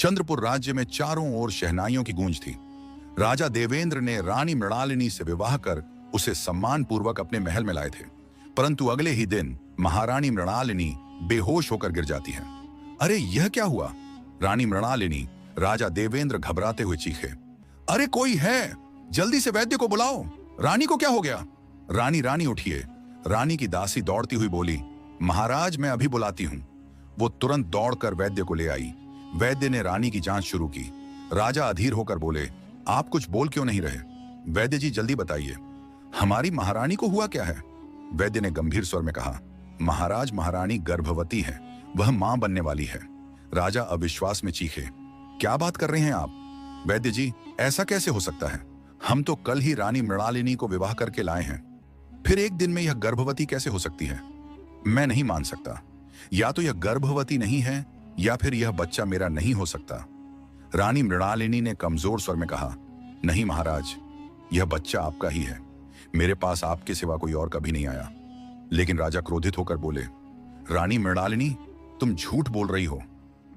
चंद्रपुर राज्य में चारों ओर शहनाइयों की गूंज थी। राजा देवेंद्र ने रानी मृणालिनी से विवाह कर उसे सम्मान पूर्वक अपने महल में लाए थे, परंतु अगले ही दिन महारानी मृणालिनी बेहोश होकर गिर जाती है। अरे यह क्या हुआ? रानी मृणालिनी, राजा देवेंद्र घबराते हुए चीखे। अरे कोई है, जल्दी से वैद्य को बुलाओ, रानी को क्या हो गया? रानी उठिए। रानी की दासी दौड़ती हुई बोली, महाराज मैं अभी बुलाती हूं। वो तुरंत दौड़कर वैद्य को ले आई। वैद्य ने रानी की जांच शुरू की। राजा अधीर होकर बोले, आप कुछ बोल क्यों नहीं रहे? वैद्य जी जल्दी बताइए, हमारी महारानी को हुआ क्या है? वैद्य ने गंभीर स्वर में कहा, महाराज महारानी गर्भवती है, वह मां बनने वाली है। राजा अविश्वास में चीखे, क्या बात कर रहे हैं आप? वैद्य जी ऐसा कैसे हो सकता है? हम तो कल ही रानी मृणालिनी को विवाह करके लाए हैं, फिर एक दिन में यह गर्भवती कैसे हो सकती है? मैं नहीं मान सकता। या तो यह गर्भवती नहीं है या फिर यह बच्चा मेरा नहीं हो सकता। रानी मृणालिनी ने कमजोर स्वर में कहा, नहीं महाराज, यह बच्चा आपका ही है। मेरे पास आपके सिवा कोई और कभी नहीं आया। लेकिन राजा क्रोधित होकर बोले, रानी मृणालिनी तुम झूठ बोल रही हो,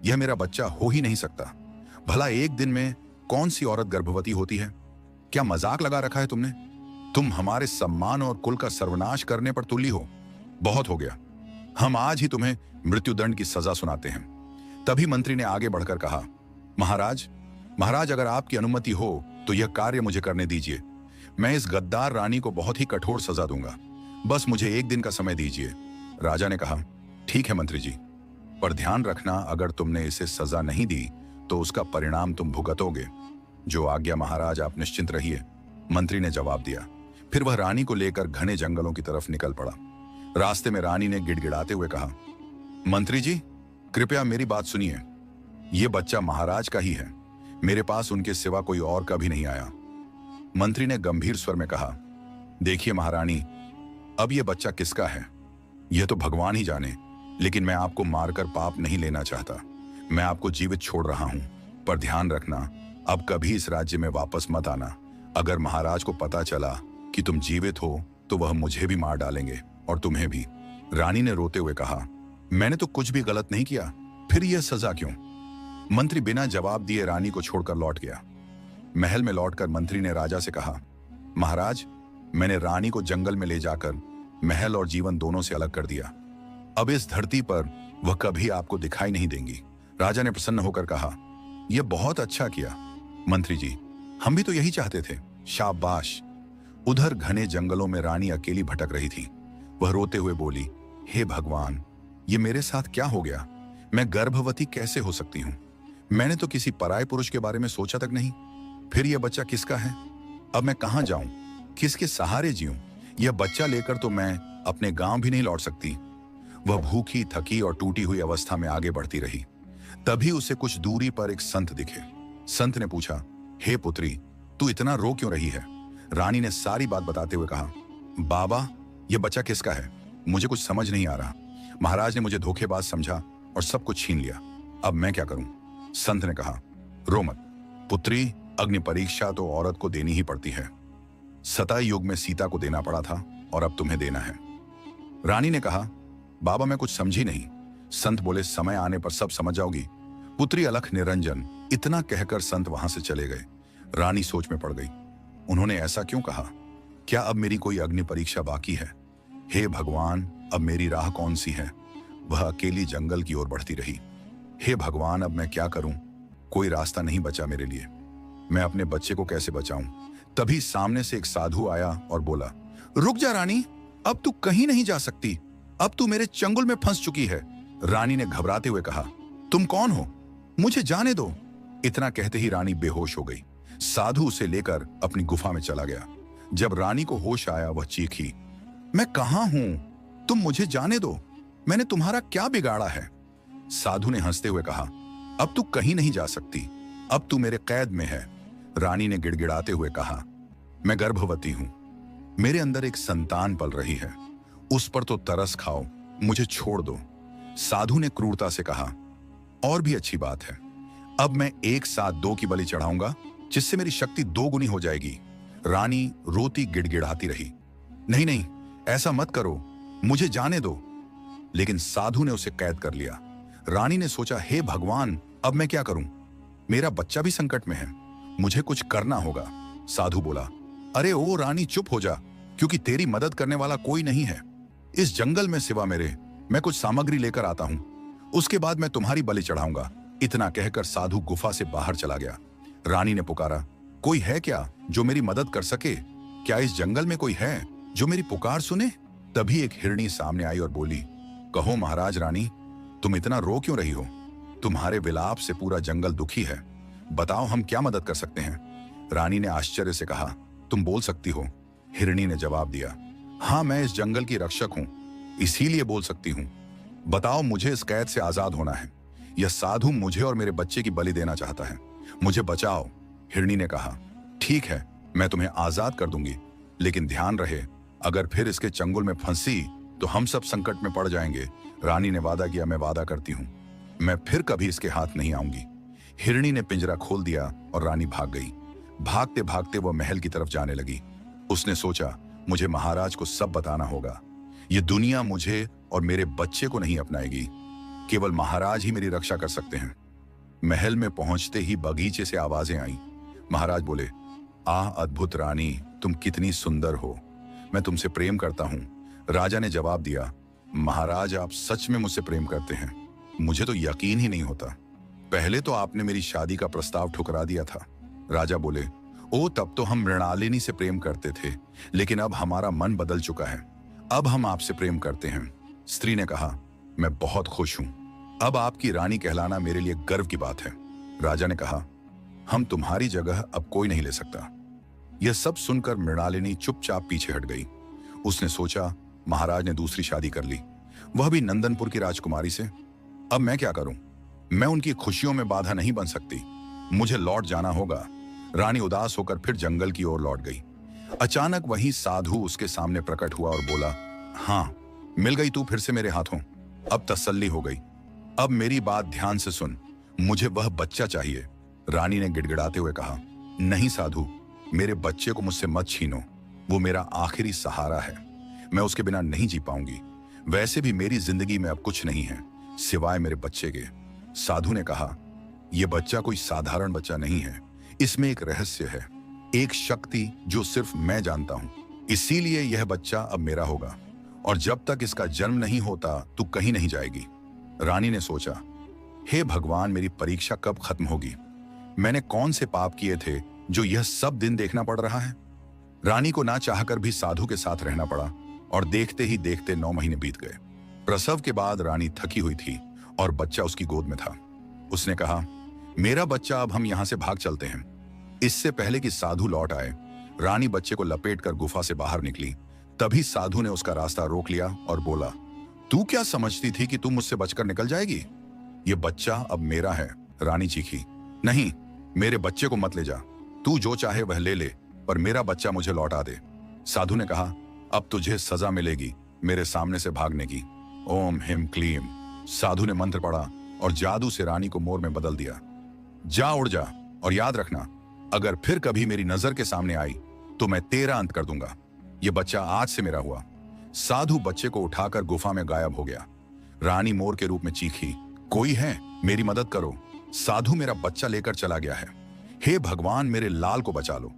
यह मेरा बच्चा हो ही नहीं सकता। भला एक दिन में कौन सी औरत गर्भवती होती है? क्या मजाक लगा रखा है तुमने? तुम हमारे सम्मान और कुल का सर्वनाश करने पर तुली हो। बहुत हो गया, हम आज ही तुम्हें मृत्युदंड की सजा सुनाते हैं। तभी मंत्री ने आगे बढ़कर कहा, महाराज अगर आपकी अनुमति हो तो यह कार्य मुझे करने दीजिए। मैं इस गद्दार रानी को बहुत ही कठोर सजा दूंगा, बस मुझे एक दिन का समय दीजिए। राजा ने कहा, ठीक है मंत्री जी, पर ध्यान रखना अगर तुमने इसे सजा नहीं दी तो उसका परिणाम तुम भुगतोगे। जो आज्ञा महाराज, आप निश्चिंत रहिए, मंत्री ने जवाब दिया। फिर वह रानी को लेकर घने जंगलों की तरफ निकल पड़ा। रास्ते में रानी ने गिड़गिड़ाते हुए कहा, मंत्री जी कृपया मेरी बात सुनिए, यह बच्चा महाराज का ही है, मेरे पास उनके सिवा कोई और कभी नहीं आया। मंत्री ने गंभीर स्वर में कहा, देखिए महारानी, अब यह बच्चा किसका है यह तो भगवान ही जाने, लेकिन मैं आपको मारकर पाप नहीं लेना चाहता। मैं आपको जीवित छोड़ रहा हूं, पर ध्यान रखना अब कभी इस राज्य में वापस मत आना। अगर महाराज को पता चला कि तुम जीवित हो तो वह मुझे भी मार डालेंगे और तुम्हें भी। रानी ने रोते हुए कहा, मैंने तो कुछ भी गलत नहीं किया, फिर यह सजा क्यों? मंत्री बिना जवाब दिए रानी को छोड़कर लौट गया। महल में लौटकर मंत्री ने राजा से कहा, महाराज मैंने रानी को जंगल में ले जाकर महल और जीवन दोनों से अलग कर दिया। अब इस धरती पर वह कभी आपको दिखाई नहीं देंगी। राजा ने प्रसन्न होकर कहा, यह बहुत अच्छा किया मंत्री जी, हम भी तो यही चाहते थे। शाबाश। उधर घने जंगलों में रानी अकेली भटक रही थी। वह रोते हुए बोली, हे भगवान, ये मेरे साथ क्या हो गया? मैं गर्भवती कैसे हो सकती हूँ? मैंने तो किसी पराये पुरुष के बारे में सोचा तक नहीं। फिर यह बच्चा किसका है? अब मैं कहाँ जाऊं? किसके सहारे जीऊं? यह बच्चा लेकर तो मैं अपने गांव भी नहीं लौट सकती। वह भूखी, थकी और टूटी हुई अवस्था में आगे बढ़ती रही। तभी उसे कुछ दूरी पर एक संत दिखे। संत ने पूछा, हे पुत्री, तू इतना रो क्यों रही है? रानी ने सारी बात बताते हुए कहा, बाबा यह बच्चा किसका है? मुझे कुछ समझ नहीं आ रहा। महाराज ने मुझे धोखेबाज समझा और सब कुछ छीन लिया। अब मैं क्या करूं? संत ने कहा, रो मत पुत्री, अग्नि परीक्षा तो औरत को देनी ही पड़ती है। सताई युग में सीता को देना पड़ा था और अब तुम्हें देना है। रानी ने कहा, बाबा मैं कुछ समझी नहीं। संत बोले, समय आने पर सब समझ जाओगी पुत्री अलख निरंजन। इतना कहकर संत वहां से चले गए। रानी सोच में पड़ गई। उन्होंने ऐसा क्यों कहा? क्या अब मेरी कोई अग्नि परीक्षा बाकी है? हे भगवान, अब मेरी राह कौन सी है? वह अकेली जंगल की ओर बढ़ती रही। हे भगवान, अब मैं क्या करूं? कोई रास्ता नहीं बचा मेरे लिए। मैं अपने बच्चे को कैसे बचाऊं? तभी सामने से एक साधु आया और बोला, रुक जा रानी, अब तू कहीं नहीं जा सकती। अब तू मेरे चंगुल में फंस चुकी है। रानी ने घबराते हुए कहा, तुम कौन हो? मुझे जाने दो। इतना कहते ही रानी बेहोश हो गई। साधु उसे लेकर अपनी गुफा में चला गया। जब रानी को होश आया वह चीखी, मैं कहां हूं? तुम मुझे जाने दो, मैंने तुम्हारा क्या बिगाड़ा है? साधु ने हंसते हुए कहा, अब तू कहीं नहीं जा सकती, अब तू मेरे कैद में है। रानी ने गिड़गिड़ाते हुए कहा, मैं गर्भवती हूं, मेरे अंदर एक संतान पल रही है, उस पर तो तरस खाओ, मुझे छोड़ दो। साधु ने क्रूरता से कहा, और भी अच्छी बात है, अब मैं एक साथ 2 की बलि चढ़ाऊंगा, जिससे मेरी शक्ति 2 गुनी हो जाएगी। रानी रोती गिड़गिड़ाती रही, नहीं नहीं, ऐसा मत करो, मुझे जाने दो। लेकिन साधु ने उसे कैद कर लिया। रानी ने सोचा, हे भगवान, अब मैं क्या करूं? मेरा बच्चा भी संकट में है, मुझे कुछ करना होगा। साधु बोला, अरे ओ रानी चुप हो जा, क्योंकि तेरी मदद करने वाला कोई नहीं है इस जंगल में सिवा मेरे। मैं कुछ सामग्री लेकर आता हूं, उसके बाद मैं तुम्हारी बलि चढ़ाऊंगा। इतना कहकर साधु गुफा से बाहर चला गया। रानी ने पुकारा, कोई है क्या जो मेरी मदद कर सके? क्या इस जंगल में कोई है जो मेरी पुकार सुने? तभी एक हिरणी सामने आई और बोली, कहो महाराज रानी, तुम इतना रो क्यों रही हो? तुम्हारे विलाप से पूरा जंगल दुखी है, बताओ हम क्या मदद कर सकते हैं? रानी ने आश्चर्य से कहा, तुम बोल सकती हो? हिरणी ने जवाब दिया, हाँ मैं इस जंगल की रक्षक हूं, इसीलिए बोल सकती हूं। बताओ, मुझे इस कैद से आजाद होना है। यह साधु मुझे और मेरे बच्चे की बलि देना चाहता है, मुझे बचाओ। हिरणी ने कहा, ठीक है, मैं तुम्हें आजाद कर दूंगी, लेकिन ध्यान रहे अगर फिर इसके चंगुल में फंसी तो हम सब संकट में पड़ जाएंगे। रानी ने वादा किया, मैं वादा करती हूं, मैं फिर कभी इसके हाथ नहीं आऊंगी। हिरणी ने पिंजरा खोल दिया और रानी भाग गई। भागते भागते वह महल की तरफ जाने लगी। उसने सोचा, मुझे महाराज को सब बताना होगा। यह दुनिया मुझे और मेरे बच्चे को नहीं अपनाएगी, केवल महाराज ही मेरी रक्षा कर सकते हैं। महल में पहुंचते ही बगीचे से आवाजें आईं। महाराज बोले, अद्भुत रानी, तुम कितनी सुंदर हो, मैं तुमसे प्रेम करता हूं। राजा ने जवाब दिया, महाराज आप सच में मुझसे प्रेम करते हैं? मुझे तो यकीन ही नहीं होता। पहले तो आपने मेरी शादी का प्रस्ताव ठुकरा दिया था। राजा बोले, ओ तब तो हम मृणालिनी से प्रेम करते थे, लेकिन अब हमारा मन बदल चुका है, अब हम आपसे प्रेम करते हैं। स्त्री ने कहा, मैं बहुत खुश हूं, अब आपकी रानी कहलाना मेरे लिए गर्व की बात है। राजा ने कहा, हम तुम्हारी जगह अब कोई नहीं ले सकता। यह सब सुनकर मृणालिनी चुपचाप पीछे हट गई। उसने सोचा, महाराज ने दूसरी शादी कर ली, वह भी नंदनपुर की राजकुमारी से। अब मैं क्या करूं? मैं उनकी खुशियों में बाधा नहीं बन सकती, मुझे लौट जाना होगा। रानी उदास होकर फिर जंगल की ओर लौट गई। अचानक वही साधु उसके सामने प्रकट हुआ और बोला, हाँ, मिल गई तू फिर से मेरे हाथों, अब तसल्ली हो गई। अब मेरी बात ध्यान से सुन, मुझे वह बच्चा चाहिए। रानी ने गिड़गिड़ाते हुए कहा, नहीं साधु, मेरे बच्चे को मुझसे मत छीनो, वो मेरा आखिरी सहारा है, मैं उसके बिना नहीं जी पाऊंगी। वैसे भी मेरी जिंदगी में अब कुछ नहीं है सिवाय मेरे बच्चे के। साधु ने कहा, यह बच्चा कोई साधारण बच्चा नहीं है, इसमें एक रहस्य है, एक शक्ति जो सिर्फ मैं जानता हूं, इसीलिए यह बच्चा अब मेरा होगा, और जब तक इसका जन्म नहीं होता तू कहीं नहीं जाएगी। रानी ने सोचा, हे भगवान, मेरी परीक्षा कब खत्म होगी? मैंने कौन से पाप किए थे जो यह सब दिन देखना पड़ रहा है? रानी को ना चाहकर भी साधु के साथ रहना पड़ा, और देखते ही देखते 9 महीने बीत गए। प्रसव के बाद रानी थकी हुई थी और बच्चा उसकी गोद में था। उसने कहा, मेरा बच्चा, अब हम यहां से भाग चलते हैं। इससे पहले कि साधु लौट आए, रानी बच्चे को लपेटकर गुफा से बाहर निकली। तभी साधु ने उसका रास्ता रोक लिया और बोला, तू क्या समझती थी कि तू मुझसे बचकर निकल जाएगी? ये बच्चा अब मेरा है। रानी चीखी, नहीं, मेरे बच्चे को मत ले जा, तू जो चाहे वह ले ले, पर मेरा बच्चा मुझे लौटा दे। साधु ने कहा, अब तुझे सजा मिलेगी मेरे सामने से भागने की। ओम हिम क्लीम। साधु ने मंत्र पढ़ा और जादू से रानी को मोर में बदल दिया। जा, उड़ जा, और याद रखना, अगर फिर कभी मेरी नजर के सामने आई तो मैं तेरा अंत कर दूंगा। यह बच्चा आज से मेरा हुआ। साधु बच्चे को उठाकर गुफा में गायब हो गया। रानी मोर के रूप में चीखी, कोई है, मेरी मदद करो, साधु मेरा बच्चा लेकर चला गया है, हे भगवान, मेरे लाल को बचा लो।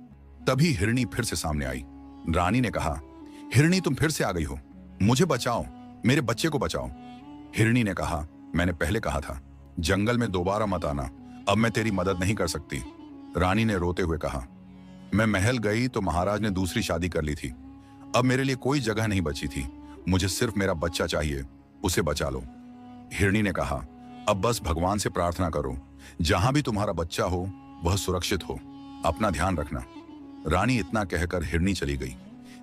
तभी हिरणी फिर से सामने आई। रानी ने कहा, हिरणी तुम फिर से आ गई हो, मुझे बचाओ, मेरे बच्चे को बचाओ। हिरणी ने कहा, मैंने पहले कहा था, जंगल में दोबारा मत आना, अब मैं तेरी मदद नहीं कर सकती। रानी ने रोते हुए कहा, मैं महल गई तो महाराज ने दूसरी शादी कर ली थी, अब मेरे लिए कोई जगह नहीं बची थी, मुझे सिर्फ मेरा बच्चा चाहिए, उसे बचा लो। हिरणी ने कहा, अब बस भगवान से प्रार्थना करो, जहां भी तुम्हारा बच्चा हो वह सुरक्षित हो, अपना ध्यान रखना। रानी इतना कहकर हिरणी चली गई।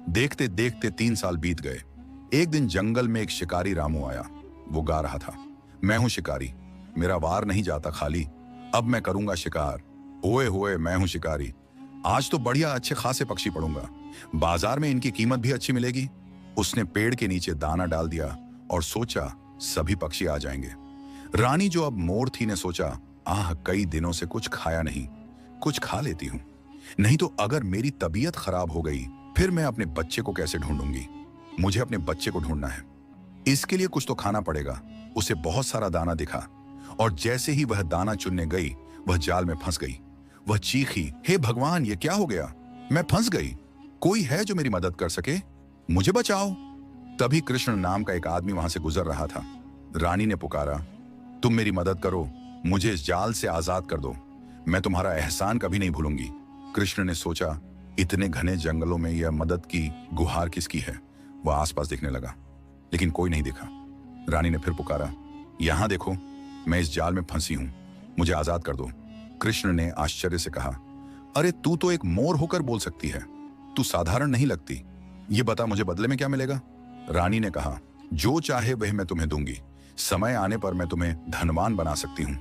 देखते देखते 3 साल बीत गए। एक दिन जंगल में एक शिकारी रामू आया। वो गा रहा था, मैं हूं शिकारी, मेरा वार नहीं जाता खाली, अब मैं करूंगा शिकार, ओए होए मैं हूं शिकारी, आज तो बढ़िया अच्छे खासे पक्षी पढ़ूंगा, बाजार में इनकी कीमत भी अच्छी मिलेगी। उसने पेड़ के नीचे दाना डाल दिया और सोचा सभी पक्षी आ जाएंगे। रानी जो अब मोर थी ने सोचा, कई दिनों से कुछ खाया नहीं, कुछ खा लेती हूं, नहीं तो अगर मेरी तबीयत खराब हो गई फिर मैं अपने बच्चे को कैसे ढूंढूंगी? मुझे अपने बच्चे को ढूंढना है, इसके लिए कुछ तो खाना पड़ेगा। उसे बहुत सारा दाना दिखा और जैसे ही वह दाना चुनने गई वह जाल में फंस गई। वह चीखी, हे भगवान, ये क्या हो गया? मैं फंस गई। कोई है जो मेरी मदद कर सके? मुझे बचाओ। तभी कृष्ण नाम का एक आदमी वहां से गुजर रहा था। रानी ने पुकारा, तुम मेरी मदद करो, मुझे इस जाल से आजाद कर दो। मैं तुम्हारा एहसान कभी नहीं भूलूंगी। कृष्ण ने सोचा, इतने घने जंगलों में यह मदद की गुहार किसकी है? वह आसपास देखने लगा, लेकिन कोई नहीं दिखा। रानी ने फिर पुकारा, यहां देखो, मैं इस जाल में फंसी हूं, मुझे आजाद कर दो। कृष्ण ने आश्चर्य से कहा, अरे तू तो एक मोर होकर बोल सकती है, तू साधारण नहीं लगती। ये बता, मुझे बदले में क्या मिलेगा? रानी ने कहा, जो चाहे वह मैं तुम्हें दूंगी। समय आने पर मैं तुम्हें धनवान बना सकती हूँ।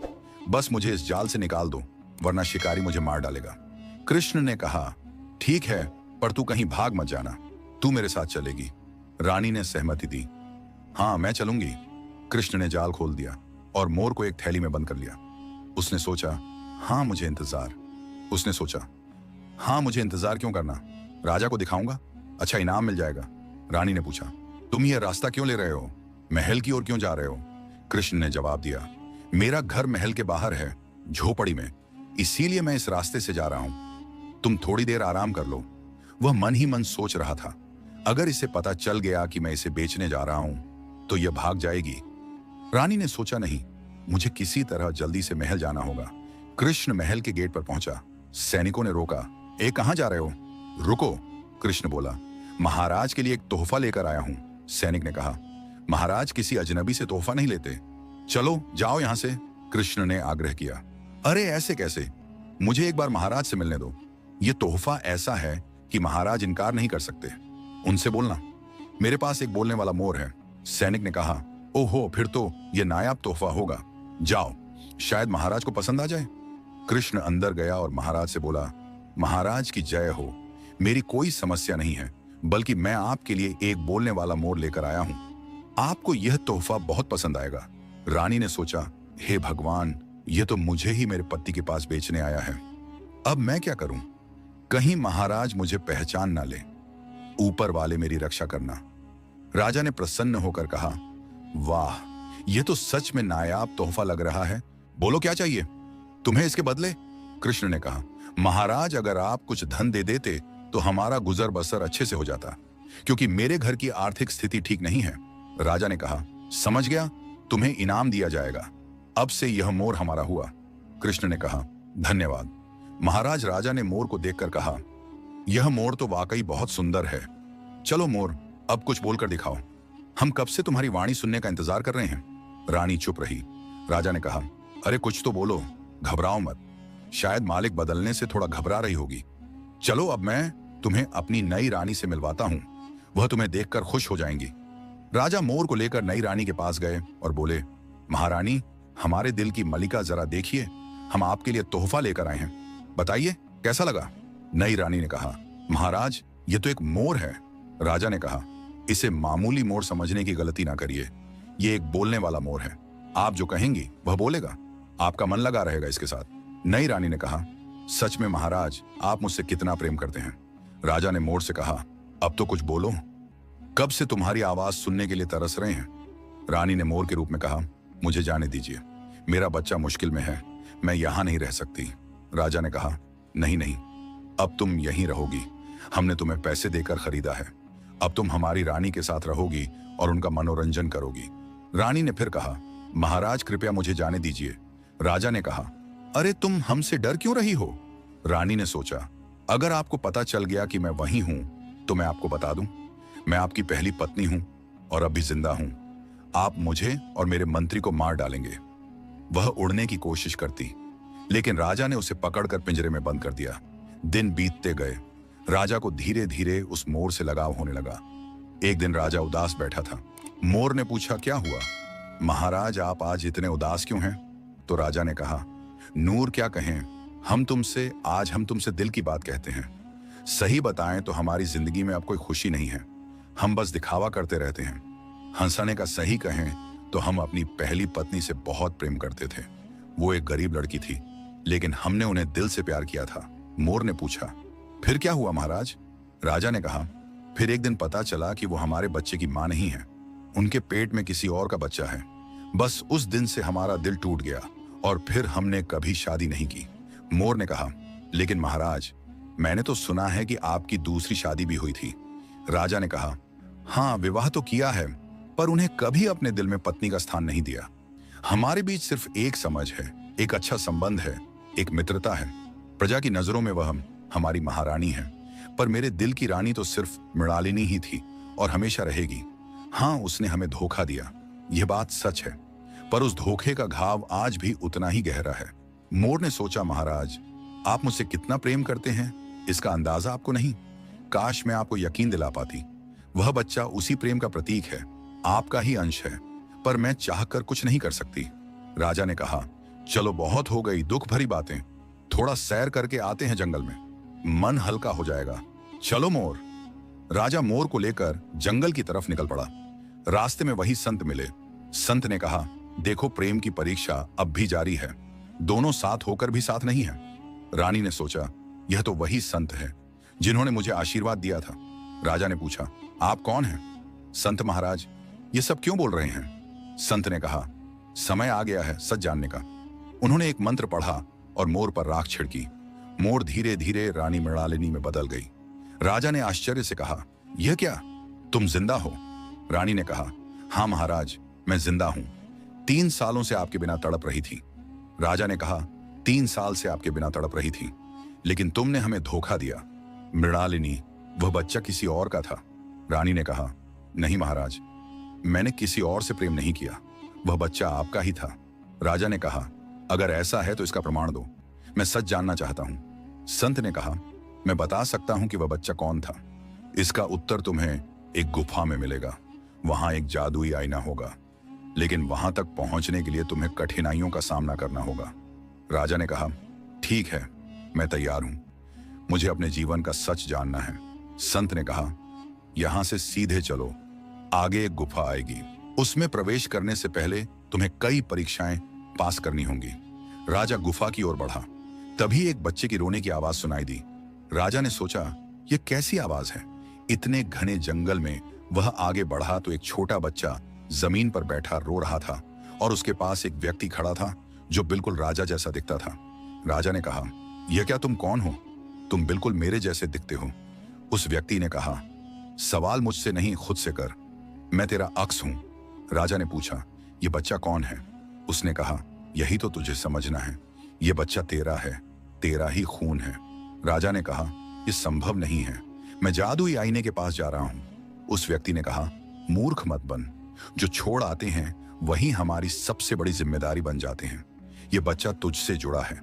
बस मुझे इस जाल से निकाल दो, वरना शिकारी मुझे मार डालेगा। कृष्ण ने कहा, ठीक है, पर तू कहीं भाग मत जाना, तू मेरे साथ चलेगी। रानी ने सहमति दी, हाँ मैं चलूंगी। कृष्ण ने जाल खोल दिया और मोर को एक थैली में बंद कर लिया। उसने सोचा, हाँ मुझे इंतजार क्यों करना? राजा को दिखाऊंगा, अच्छा इनाम मिल जाएगा। रानी ने पूछा, तुम यह रास्ता क्यों ले रहे हो? महल की ओर क्यों जा रहे हो? कृष्ण ने जवाब दिया, मेरा घर महल के बाहर है, झोपड़ी में, इसीलिए मैं इस रास्ते से जा रहा हूं। तुम थोड़ी देर आराम कर लो। वह मन ही मन सोच रहा था, अगर इसे पता चल गया कि मैं इसे बेचने जा रहा हूं तो यह भाग जाएगी। रानी ने सोचा, नहीं, मुझे किसी तरह जल्दी से महल जाना होगा। कृष्ण महल के गेट पर पहुंचा। सैनिकों ने रोका, ए कहां जा रहे हो? रुको, कृष्ण बोला, महाराज के लिए एक तोहफा लेकर आया हूं। सैनिक ने कहा, महाराज किसी अजनबी से तोहफा नहीं लेते, चलो जाओ यहां से। कृष्ण ने आग्रह किया, अरे ऐसे कैसे, मुझे एक बार महाराज से मिलने दो। यह तोहफा ऐसा है कि महाराज इनकार नहीं कर सकते। उनसे बोलना, मेरे पास एक बोलने वाला मोर है। सैनिक ने कहा, ओहो, फिर तो यह नायाब तोहफा होगा, जाओ, शायद महाराज को पसंद आ जाए। कृष्ण अंदर गया और महाराज से बोला, महाराज की जय हो, मेरी कोई समस्या नहीं है, बल्कि मैं आपके लिए एक बोलने वाला मोर लेकर आया हूं। आपको यह तोहफा बहुत पसंद आएगा। रानी ने सोचा, हे भगवान, यह तो मुझे ही मेरे पति के पास बेचने आया है। अब मैं क्या करूं? कहीं महाराज मुझे पहचान ना ले। ऊपर वाले मेरी रक्षा करना। राजा ने प्रसन्न होकर कहा, वाह, यह तो सच में नायाब तोहफा लग रहा है। बोलो क्या चाहिए तुम्हें इसके बदले? कृष्ण ने कहा, महाराज अगर आप कुछ धन दे देते तो हमारा गुजर बसर अच्छे से हो जाता, क्योंकि मेरे घर की आर्थिक स्थिति ठीक नहीं है। राजा ने कहा, समझ गया, तुम्हें इनाम दिया जाएगा, अब से यह मोर हमारा हुआ। कृष्ण ने कहा, धन्यवाद। महाराज राजा ने मोर को देखकर कहा, यह मोर तो वाकई बहुत सुंदर है। चलो मोर, अब कुछ बोलकर दिखाओ, हम कब से तुम्हारी वाणी सुनने का इंतजार कर रहे हैं। रानी चुप रही। राजा ने कहा, अरे कुछ तो बोलो, घबराओ मत, शायद मालिक बदलने से थोड़ा घबरा रही होगी। चलो अब मैं तुम्हें अपनी नई रानी से मिलवाता हूं, वह तुम्हें देखकर खुश हो जाएंगी। राजा मोर को लेकर नई रानी के पास गए और बोले, महारानी, हमारे दिल की मलिका, जरा देखिए, हम आपके लिए तोहफा लेकर आए हैं, बताइए कैसा लगा। नई रानी ने कहा, महाराज ये तो एक मोर है। राजा ने कहा, इसे मामूली मोर समझने की गलती ना करिए, ये एक बोलने वाला मोर है, आप जो कहेंगी वह बोलेगा, आपका मन लगा रहेगा इसके साथ। नई रानी ने कहा, सच में महाराज, आप मुझसे कितना प्रेम करते हैं। राजा ने मोर से कहा, अब तो कुछ बोलो, कब से तुम्हारी आवाज सुनने के लिए तरस रहे हैं। रानी ने मोर के रूप में कहा, मुझे जाने दीजिए, मेरा बच्चा मुश्किल में है, मैं यहां नहीं रह सकती। राजा ने कहा, नहीं नहीं, अब तुम यहीं रहोगी, हमने तुम्हें पैसे देकर खरीदा है, अब तुम हमारी रानी के साथ रहोगी और उनका मनोरंजन करोगी। रानी ने फिर कहा, महाराज कृपया मुझे जाने दीजिए। राजा ने कहा, अरे तुम हमसे डर क्यों रही हो? रानी ने सोचा, अगर आपको पता चल गया कि मैं वही हूं तो मैं आपको बता दूं, मैं आपकी पहली पत्नी हूं और अभी जिंदा हूं। आप मुझे और मेरे मंत्री को मार डालेंगे। वह उड़ने की कोशिश करती, लेकिन राजा ने उसे पकड़कर पिंजरे में बंद कर दिया। दिन बीतते गए, राजा को धीरे धीरे उस मोर से लगाव होने लगा। एक दिन राजा उदास बैठा था। मोर ने पूछा, क्या हुआ महाराज, आप आज इतने उदास क्यों हैं? तो राजा ने कहा, नूर क्या कहें, हम तुमसे दिल की बात कहते हैं। सही बताएं तो हमारी जिंदगी में अब कोई खुशी नहीं है, हम बस दिखावा करते रहते हैं। हंसाने का सही कहें तो हम अपनी पहली पत्नी से बहुत प्रेम करते थे। वो एक गरीब लड़की थी, लेकिन हमने उन्हें दिल से प्यार किया था। मोर ने पूछा, फिर क्या हुआ महाराज? राजा ने कहा, फिर एक दिन पता चला कि वो हमारे बच्चे की मां नहीं है, उनके पेट में किसी और का बच्चा है। बस उस दिन से हमारा दिल टूट गया और फिर हमने कभी शादी नहीं की। मोर ने कहा, लेकिन महाराज, मैंने तो सुना है कि आपकी दूसरी शादी भी हुई थी। राजा ने कहा, हाँ, विवाह तो किया है, पर उन्हें कभी अपने दिल में पत्नी का स्थान नहीं दिया। हमारे बीच सिर्फ एक समझ है, एक अच्छा संबंध है, एक मित्रता है। प्रजा की नजरों में वह हमारी महारानी है, पर मेरे दिल की रानी तो सिर्फ मृणालिनी ही थी और हमेशा रहेगी। हाँ, उसने हमें धोखा दिया, यह बात सच है, पर उस धोखे का घाव आज भी उतना ही गहरा है। मोर ने सोचा, महाराज, आप मुझसे कितना प्रेम करते हैं, इसका अंदाजा आपको नहीं। काश मैं आपको यकीन दिला पाती। वह बच्चा उसी प्रेम का प्रतीक है, आपका ही अंश है, पर मैं चाहकर कुछ नहीं कर सकती। राजा ने कहा, चलो बहुत हो गई दुख भरी बातें, थोड़ा सैर करके आते हैं जंगल में, मन हल्का हो जाएगा। चलो मोर। राजा मोर को लेकर जंगल की तरफ निकल पड़ा। रास्ते में वही संत मिले। संत ने कहा, देखो, प्रेम की परीक्षा अब भी जारी है, दोनों साथ होकर भी साथ नहीं है। रानी ने सोचा, यह तो वही संत है जिन्होंने मुझे आशीर्वाद दिया था। राजा ने पूछा, आप कौन हैं? संत महाराज, ये सब क्यों बोल रहे हैं? संत ने कहा, समय आ गया है सच जानने का। उन्होंने एक मंत्र पढ़ा और मोर पर राख छिड़की। मोर धीरे धीरे रानी मृणालिनी में बदल गई। राजा ने आश्चर्य से कहा, यह क्या, तुम जिंदा हो? रानी ने कहा, हाँ महाराज, मैं जिंदा हूं। 3 सालों से आपके बिना तड़प रही थी। राजा ने कहा, 3 साल से आपके बिना तड़प रही थी, लेकिन तुमने हमें धोखा दिया। मृणालिनी, वह बच्चा किसी और का था। रानी ने कहा, नहीं महाराज, मैंने किसी और से प्रेम नहीं किया, वह बच्चा आपका ही था। राजा ने कहा, अगर ऐसा है तो इसका प्रमाण दो, मैं सच जानना चाहता हूं। संत ने कहा, मैं बता सकता हूं कि वह बच्चा कौन था। इसका उत्तर तुम्हें एक गुफा में मिलेगा। वहां एक जादुई आईना होगा, लेकिन वहां तक पहुंचने के लिए तुम्हें कठिनाइयों का सामना करना होगा। राजा ने कहा, ठीक है, मैं तैयार हूं, मुझे अपने जीवन का सच जानना है। संत ने कहा, यहां से सीधे चलो, आगे एक गुफा आएगी, उसमें प्रवेश करने से पहले तुम्हें कई परीक्षाएं पास करनी होंगी। राजा गुफा की ओर बढ़ा। तभी एक बच्चे की रोने की आवाज सुनाई दी। राजा ने सोचा, यह कैसी आवाज है? इतने घने जंगल में वह आगे बढ़ा तो एक छोटा बच्चा जमीन पर बैठा रो रहा था और उसके पास एक व्यक्ति खड़ा था जो बिल्कुल राजा जैसा दिखता था। राजा ने कहा, यह क्या, तुम कौन हो? तुम बिल्कुल मेरे जैसे दिखते हो। उस व्यक्ति ने कहा, सवाल मुझसे नहीं, खुद से कर, मैं तेरा अक्स हूं। राजा ने पूछा, यह बच्चा कौन है? उसने कहा, यही तो तुझे समझना है, यह बच्चा तेरा है, तेरा ही खून है। राजा ने कहा, यह संभव नहीं है, मैं जादुई आईने के पास जा रहा हूं। उस व्यक्ति ने कहा, मूर्ख मत बन, जो छोड़ आते हैं वही हमारी सबसे बड़ी जिम्मेदारी बन जाते हैं। यह बच्चा तुझसे जुड़ा है,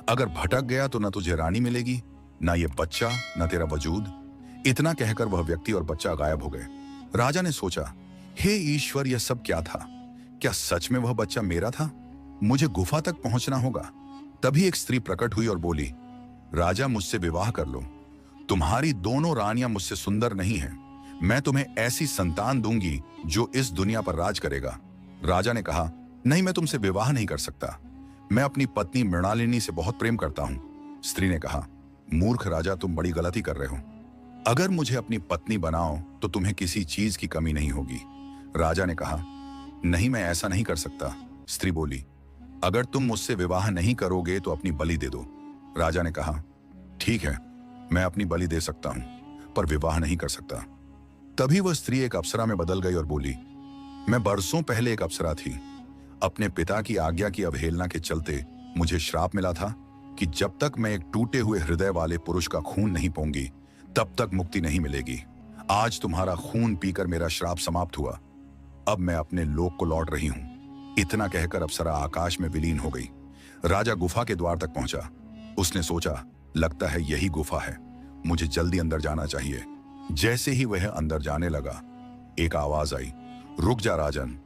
अगर भटक गया तो न तुझे रानी मिलेगी, ना ये बच्चा, न तेरा वजूद। इतना कहकर वह व्यक्ति और बच्चा गायब हो गए। राजा ने सोचा, हे ईश्वर, यह सब क्या था? क्या सच में वह बच्चा मेरा था? मुझे गुफा तक पहुंचना होगा। तभी एक स्त्री प्रकट हुई और बोली, राजा, मुझसे विवाह कर लो, तुम्हारी दोनों रानियां मुझसे सुंदर नहीं हैं। मैं तुम्हें ऐसी संतान दूंगी जो इस दुनिया पर राज करेगा। राजा ने कहा, नहीं, मैं तुमसे विवाह नहीं कर सकता, मैं अपनी पत्नी मृणालिनी से बहुत प्रेम करता हूं। स्त्री ने कहा, मूर्ख राजा, तुम बड़ी गलती कर रहे हो। अगर मुझे अपनी पत्नी बनाओ तो तुम्हें किसी चीज की कमी नहीं होगी। राजा ने कहा, नहीं, मैं ऐसा नहीं कर सकता। स्त्री बोली, अगर तुम मुझसे विवाह नहीं करोगे तो अपनी बलि दे दो। राजा ने कहा, ठीक है, मैं अपनी बलि दे सकता हूं, पर विवाह नहीं कर सकता। तभी वह स्त्री एक अप्सरा में बदल गई और बोली, मैं बरसों पहले एक अप्सरा थी। अपने पिता की आज्ञा की अवहेलना के चलते मुझे श्राप मिला था कि जब तक मैं एक टूटे हुए हृदय वाले पुरुष का खून नहीं पीऊंगी तब तक मुक्ति नहीं मिलेगी। आज तुम्हारा खून पीकर मेरा श्राप समाप्त हुआ, अब मैं अपने लोक को लौट रही हूं। इतना कहकर अप्सरा आकाश में विलीन हो गई। राजा गुफा के द्वार तक पहुंचा। उसने सोचा, लगता है यही गुफा है, मुझे जल्दी अंदर जाना चाहिए। जैसे ही वह अंदर जाने लगा, एक आवाज आई, रुक जा राजन,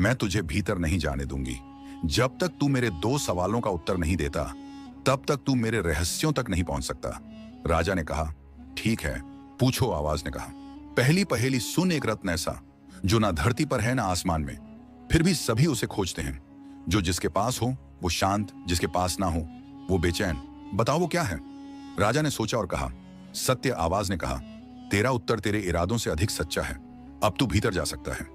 मैं तुझे भीतर नहीं जाने दूंगी। जब तक तू मेरे 2 सवालों का उत्तर नहीं देता तब तक तू मेरे रहस्यों तक नहीं पहुंच सकता। राजा ने कहा, ठीक है, पूछो। आवाज ने कहा, पहली पहेली सुन, एक रत्न ऐसा जो ना धरती पर है ना आसमान में, फिर भी सभी उसे खोजते हैं। जो जिसके पास हो वो शांत, जिसके पास ना हो वो बेचैन। बताओ वो क्या है? राजा ने सोचा और कहा, सत्य। आवाज ने कहा, तेरा उत्तर तेरे इरादों से अधिक सच्चा है, अब तू भीतर जा सकता है।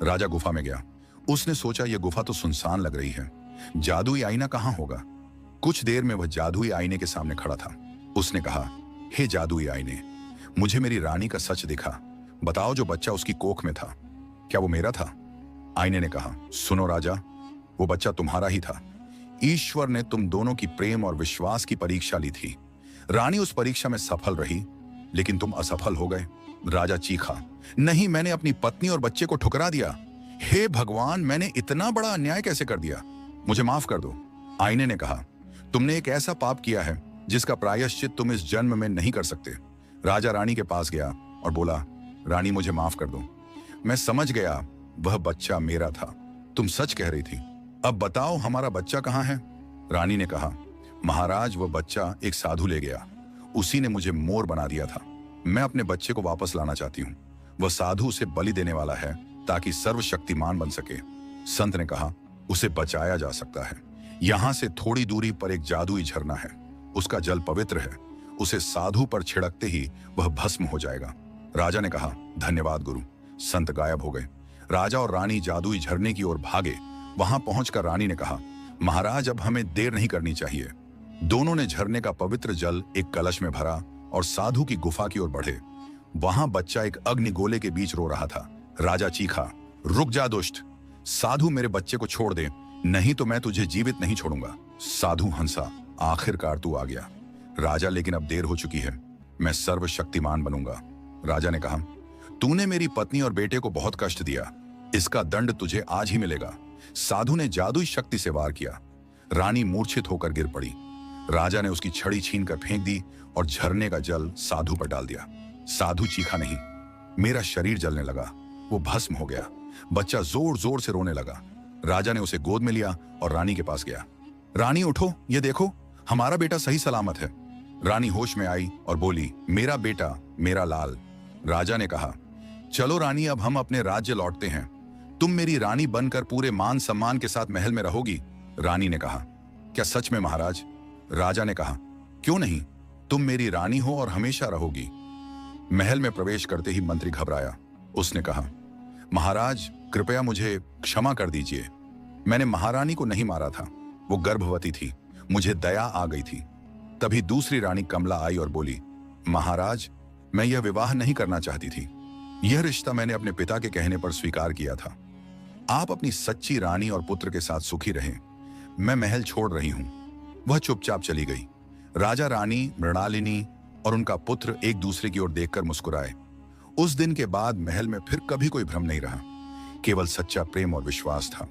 राजा गुफा में गया। उसने सोचा, यह गुफा तो सुनसान लग रही है, जादुई आईना कहाँ होगा? कुछ देर में वह जादुई आईने के सामने खड़ा था। उसने कहा, हे जादुई आईने, मुझे मेरी रानी का सच दिखा। बताओ, जो बच्चा उसकी कोख में था, क्या वो मेरा था? आईने ने कहा, सुनो राजा, वो बच्चा तुम्हारा ही था। ईश्वर ने तुम दोनों की प्रेम और विश्वास की परीक्षा ली थी। रानी उस परीक्षा में सफल रही, लेकिन तुम असफल हो गए। राजा चीखा, नहीं, मैंने अपनी पत्नी और बच्चे को ठुकरा दिया। हे भगवान, मैंने इतना बड़ा अन्याय कैसे कर दिया? मुझे माफ कर दो। आईने ने कहा, तुमने एक ऐसा पाप किया है जिसका प्रायश्चित तुम इस जन्म में नहीं कर सकते। राजा रानी के पास गया और बोला, रानी, मुझे माफ कर दो। मैं समझ गया वह बच्चा मेरा था। तुम सच कह रही थी। अब बताओ, हमारा बच्चा कहाँ है? रानी ने कहा, महाराज, वह बच्चा एक साधु ले गया। उसी ने मुझे मोर बना दिया था। मैं अपने बच्चे को वापस लाना चाहती हूँ। वह साधु उसे बलि देने वाला है ताकि सर्वशक्तिमान बन सके। संत ने कहा, उसे बचाया जा सकता है। यहाँ से थोड़ी दूरी पर एक जादुई झरना है। उसका जल पवित्र है। उसे साधु पर छिड़कते ही वह भस्म हो जाएगा। राजा ने कहा, धन्यवाद गुरु। संत गायब हो गए। राजा और रानी जादुई झरने की ओर भागे। वहां पहुंचकर रानी ने कहा, महाराज, अब हमें देर नहीं करनी चाहिए। दोनों ने झरने का पवित्र जल एक कलश में भरा और साधु की गुफा की ओर बढ़े। वहां बच्चा एक अग्निगोले के बीच रो रहा था। राजा चीखा, रुक जा दुष्ट! साधु, मेरे बच्चे को छोड़ दे, नहीं तो मैं तुझे जीवित नहीं छोड़ूंगा। साधु हंसा, आखिरकार तू आ गया। राजा, लेकिन अब देर हो चुकी है। मैं सर्वशक्तिमान बनूंगा। राजा ने कहा, तूने मेरी पत्नी और बेटे को बहुत कष्ट दिया। इसका दंड तुझे आज ही मिलेगा। साधु ने जादुई शक्ति से वार किया। रानी मूर्छित होकर गिर पड़ी। राजा ने उसकी छड़ी छीनकर फेंक दी और झरने का जल साधु पर डाल दिया। साधु चीखा नहीं, मेरा शरीर जलने लगा। वो भस्म हो गया। बच्चा जोर जोर से रोने लगा। राजा ने उसे गोद में लिया और रानी के पास गया। रानी, उठो, ये देखो, हमारा बेटा सही सलामत है। रानी होश में आई और बोली, मेरा बेटा, मेरा लाल। राजा ने कहा, चलो रानी, अब हम अपने राज्य लौटते हैं। तुम मेरी रानी बनकर पूरे मान सम्मान के साथ महल में रहोगी। रानी ने कहा, क्या सच में महाराज? राजा ने कहा, क्यों नहीं, तुम मेरी रानी हो और हमेशा रहोगी। महल में प्रवेश करते ही मंत्री घबराया। उसने कहा, महाराज, कृपया मुझे क्षमा कर दीजिए। मैंने महारानी को नहीं मारा था। वो गर्भवती थी। मुझे दया आ गई थी। तभी दूसरी रानी कमला आई और बोली, महाराज, मैं यह विवाह नहीं करना चाहती थी। यह रिश्ता मैंने अपने पिता के कहने पर स्वीकार किया था। आप अपनी सच्ची रानी और पुत्र के साथ सुखी रहें। मैं महल छोड़ रही हूं। वह चुपचाप चली गई। राजा, रानी, मृणालिनी और उनका पुत्र एक दूसरे की ओर देखकर मुस्कुराए। उस दिन के बाद महल में फिर कभी कोई भ्रम नहीं रहा। केवल सच्चा प्रेम और विश्वास था।